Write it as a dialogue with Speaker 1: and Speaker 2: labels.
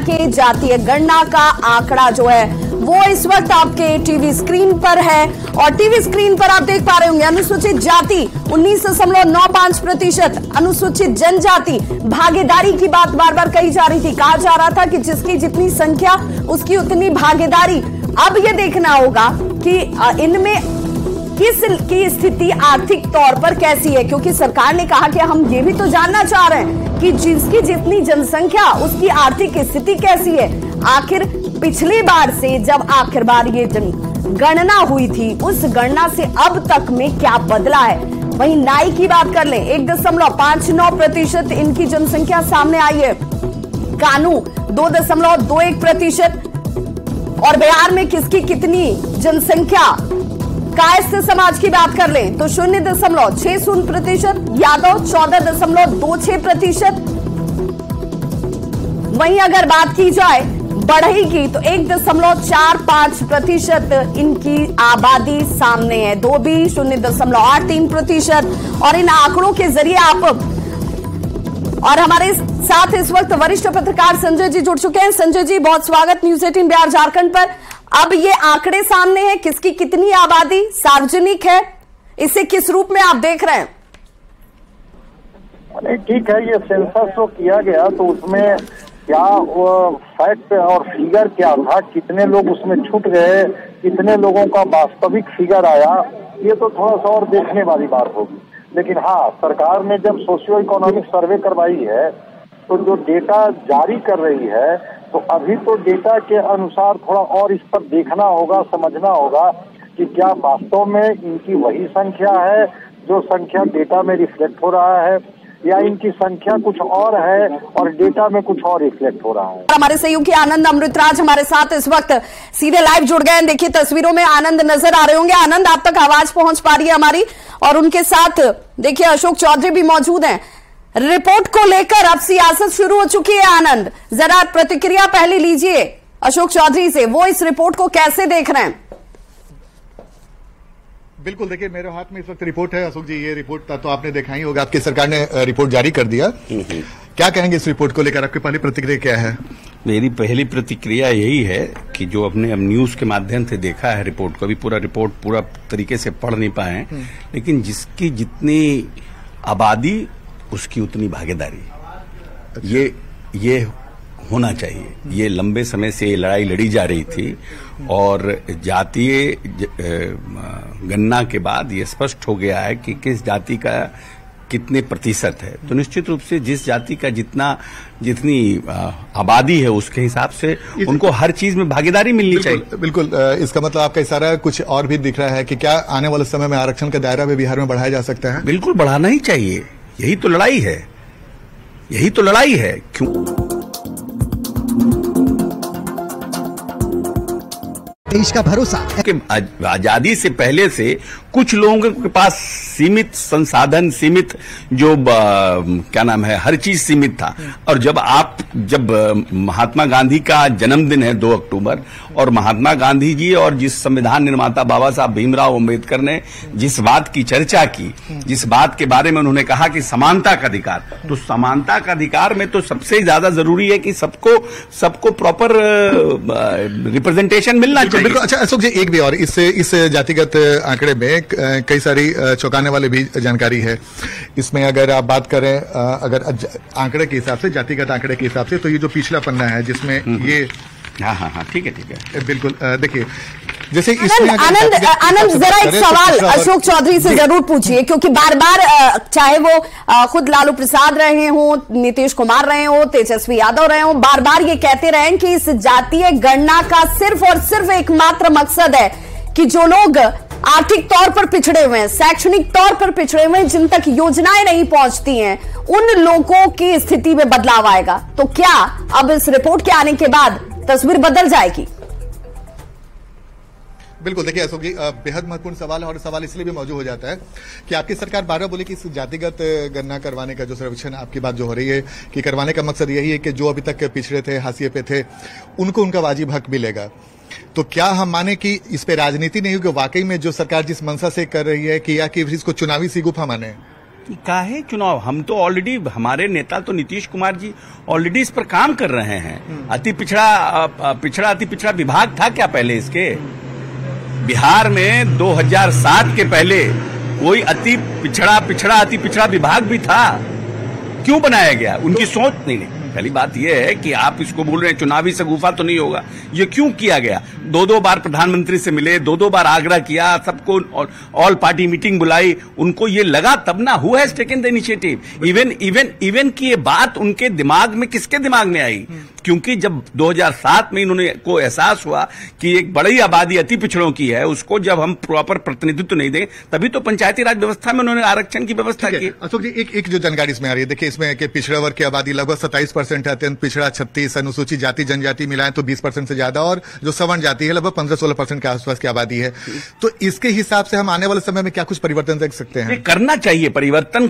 Speaker 1: के जातीय गणना का आंकड़ा जो है वो इस वक्त आपके टीवी स्क्रीन पर है और टीवी स्क्रीन पर आप देख पा रहे होंगे अनुसूचित जाति 19.95%, अनुसूचित जनजाति भागीदारी की बात बार बार कही जा रही थी। कहा जा रहा था कि जिसकी जितनी संख्या उसकी उतनी भागीदारी। अब ये देखना होगा कि इनमें किसकी स्थिति आर्थिक तौर पर कैसी है, क्योंकि सरकार ने कहा कि हम ये भी तो जानना चाह रहे हैं कि जिसकी जितनी जनसंख्या उसकी आर्थिक स्थिति कैसी है। आखिर पिछली बार से जब आखिर बार ये गणना हुई थी उस गणना से अब तक में क्या बदला है। वहीं नाई की बात कर लें 1.59% इनकी जनसंख्या सामने आई है, कानू 2.21% और बिहार में किसकी कितनी जनसंख्या। कायस्थ समाज की बात कर लें तो 0.60%, यादव 14.26%। वहीं अगर बात की जाए बढ़ई की तो 1.45% इनकी आबादी सामने है, धोबी 0.83%। और इन आंकड़ों के जरिए आप और हमारे साथ इस वक्त वरिष्ठ पत्रकार संजय जी जुड़ चुके हैं। संजय जी, बहुत स्वागत न्यूज 18 बिहार झारखंड पर। अब ये आंकड़े सामने हैं, किसकी कितनी आबादी सार्वजनिक है, इसे किस रूप में आप देख रहे हैं?
Speaker 2: नहीं, ठीक है, ये सेंसस जो किया गया तो उसमें क्या वो फैक्ट और फिगर क्या था, कितने लोग उसमें छूट गए, कितने लोगों का वास्तविक फिगर आया, ये तो थोड़ा सा और देखने वाली बात होगी। लेकिन हाँ, सरकार ने जब सोशियो इकोनॉमिक सर्वे करवाई है तो जो डेटा जारी कर रही है तो अभी तो डेटा के अनुसार थोड़ा और इस पर देखना होगा, समझना होगा कि क्या वास्तव में इनकी वही संख्या है जो संख्या डेटा में रिफ्लेक्ट हो रहा है या इनकी संख्या कुछ और है और डेटा में कुछ और रिफ्लेक्ट हो रहा है।
Speaker 1: हमारे सहयोगी आनंद अमृतराज हमारे साथ इस वक्त सीधे लाइव जुड़ गए हैं। देखिए तस्वीरों में आनंद नजर आ रहे होंगे। आनंद, आप तक आवाज पहुंच पा रही है हमारी? और उनके साथ देखिए अशोक चौधरी भी मौजूद हैं। रिपोर्ट को लेकर अब सियासत शुरू हो चुकी है। आनंद, जरा प्रतिक्रिया पहले लीजिए अशोक चौधरी से, वो इस रिपोर्ट को कैसे देख रहे हैं?
Speaker 3: बिल्कुल, देखिए मेरे हाथ में इस वक्त रिपोर्ट है अशोक जी। ये रिपोर्ट तो आपने देखा ही होगा, आपकी सरकार ने रिपोर्ट जारी कर दिया। क्या कहेंगे इस रिपोर्ट को लेकर, आपकी पहली प्रतिक्रिया क्या है?
Speaker 4: मेरी पहली प्रतिक्रिया यही है कि जो अपने अब न्यूज के माध्यम से देखा है रिपोर्ट को, अभी पूरा रिपोर्ट पूरा तरीके से पढ़ नहीं पाए, लेकिन जिसकी जितनी आबादी उसकी उतनी भागीदारी। अच्छा। ये होना चाहिए। ये लंबे समय से ये लड़ाई लड़ी जा रही थी और जातीय गणना के बाद ये स्पष्ट हो गया है कि किस जाति का कितने प्रतिशत है। तो निश्चित रूप से जिस जाति का जितनी आबादी है उसके हिसाब से उनको हर चीज में भागीदारी मिलनी चाहिए।
Speaker 3: बिल्कुल, इसका मतलब आपका इशारा कुछ और भी दिख रहा है कि क्या आने वाले समय में आरक्षण का दायरा भी बिहार में बढ़ाया जा सकता है?
Speaker 4: बिल्कुल बढ़ाना ही चाहिए, यही तो लड़ाई है, यही तो लड़ाई है। क्यों
Speaker 5: देश का भरोसा
Speaker 4: कि आजादी से पहले से कुछ लोगों के पास सीमित संसाधन, सीमित जो क्या नाम है, हर चीज सीमित था। और जब महात्मा गांधी का जन्मदिन है 2 अक्टूबर और महात्मा गांधी जी और जिस संविधान निर्माता बाबा साहब भीमराव अंबेडकर ने जिस बात की चर्चा की, जिस बात के बारे में उन्होंने कहा कि समानता का अधिकार, तो समानता का अधिकार में तो सबसे ज्यादा जरूरी है कि सबको प्रॉपर रिप्रेजेंटेशन मिलना चाहिए।
Speaker 3: बिल्कुल। अच्छा अशोक जी, एक भी और इस जातिगत आंकड़े में कई सारी चौंकाने वाली भी जानकारी है। इसमें अगर आप बात करें अगर आंकड़े के हिसाब से, जातिगत आंकड़े के हिसाब से, तो ये जो पिछला पन्ना है जिसमें ये
Speaker 4: हाँ ठीक है
Speaker 3: बिल्कुल। देखिए जैसे
Speaker 1: आनंद जरा एक सवाल अशोक चौधरी से जरूर पूछिए, क्योंकि बार बार चाहे वो खुद लालू प्रसाद रहे हों, नीतीश कुमार रहे हों, तेजस्वी यादव रहे हों, बार बार ये कहते रहे कि इस जातीय गणना का सिर्फ और सिर्फ एकमात्र मकसद है कि जो लोग आर्थिक तौर पर पिछड़े हुए हैं, शैक्षणिक तौर पर पिछड़े हुए हैं, जिन तक योजनाएं नहीं पहुंचती हैं, उन लोगों की स्थिति में बदलाव आएगा। तो क्या अब इस रिपोर्ट के आने के बाद तस्वीर बदल जाएगी?
Speaker 3: बिल्कुल, देखिए अशोक जी, बेहद महत्वपूर्ण सवाल है और सवाल इसलिए भी मौजूद हो जाता है कि आपकी सरकार बार बार बोली कि इस जातिगत गणना करवाने का जो सर्वेक्षण आपकी बात जो हो रही है कि करवाने का मकसद यही है कि जो अभी तक पिछड़े थे, हाशिए पे थे, उनको उनका वाजिब हक मिलेगा। तो क्या हम माने कि इस पे राजनीति नहीं होगी, वाकई में जो सरकार जिस मंशा से कर रही है कि या कि इसको चुनावी सिगुफा माने?
Speaker 4: कि काहे चुनाव, हम तो ऑलरेडी, हमारे नेता तो नीतीश कुमार जी ऑलरेडी इस पर काम कर रहे हैं। अति पिछड़ा विभाग था क्या पहले इसके? बिहार में 2007 के पहले कोई अति पिछड़ा विभाग भी था? क्यों बनाया गया? उनकी सोच नहीं। पहली बात यह है कि आप इसको बोल रहे हैं चुनावी शगुफा तो नहीं होगा, ये क्यों किया गया? दो बार प्रधानमंत्री से मिले, दो बार आग्रह किया, सबको ऑल पार्टी मीटिंग बुलाई, उनको ये लगा तब ना। Who has taken the initiative? Even की ये बात उनके दिमाग में, किसके दिमाग में आई? क्योंकि जब 2007 में इन्होंने को एहसास हुआ कि एक बड़ी आबादी अति पिछड़ों की है, उसको जब हम प्रॉपर प्रतिनिधित्व नहीं दें, तभी तो पंचायती राज व्यवस्था में उन्होंने आरक्षण की व्यवस्था की।
Speaker 3: अशोक जी, एक जो जानकारी इसमें आ रही है, देखिए इसमें कि पिछड़ा वर्ग की आबादी लगभग 27% है, अत्यंत पिछड़ा 36%, अनुसूचित जाति जनजाति मिलाएं तो 20% से ज्यादा, और जो सवर्ण जाति है लगभग 15-16% के आसपास की आबादी है। तो इसके हिसाब से हम आने वाले समय में क्या कुछ परिवर्तन देख सकते हैं?
Speaker 4: करना चाहिए परिवर्तन।